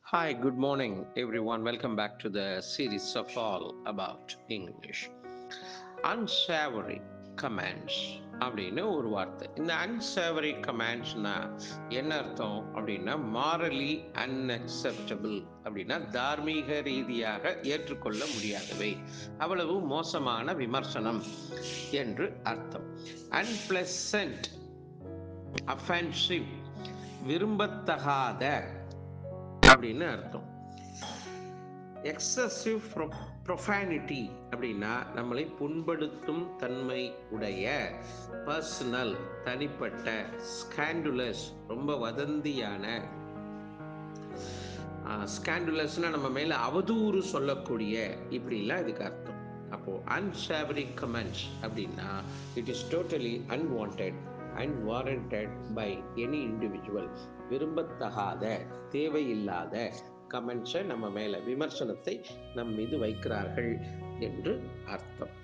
Hi, good morning, everyone. Welcome back to the series of all about English. Unsavory commands அப்படின்னு ஒரு வார்த்தை. இந்த unsavory commandsனா என்ன அர்த்தம் அப்படின்னா மாரலி unacceptable அப்படின்னா தார்மீக ரீதியாக ஏற்றுக்கொள்ள முடியாதவை, அவ்வளவு மோசமான விமர்சனம் என்று அர்த்தம். அன்பிளசன்ட், அஃபென்சிவ், விரும்பத்தகாத அப்படின்னு அர்த்தம். எக்ஸசிவ் ப்ரொஃபானிட்டி அப்படின்னா நம்மளை புண்படுத்தும் தன்மை உடைய, பர்சனல் தனிப்பட்ட, ஸ்காண்டுலஸ் ரொம்ப வதந்தியான, ஸ்காண்டுலஸ்னா நம்ம மேல அவதூறு சொல்லக்கூடிய, இப்படிலாம் இதுக்கு அர்த்தம். அப்போ unsavory comments அப்படின்னா it is totally unwanted, unwarranted by any individual. விரும்பத்தகாத, தேவையில்லாத கமெண்ட்ஸை நம்ம மேல, விமர்சனத்தை நம் மீது வைக்கிறார்கள் என்று அர்த்தம்.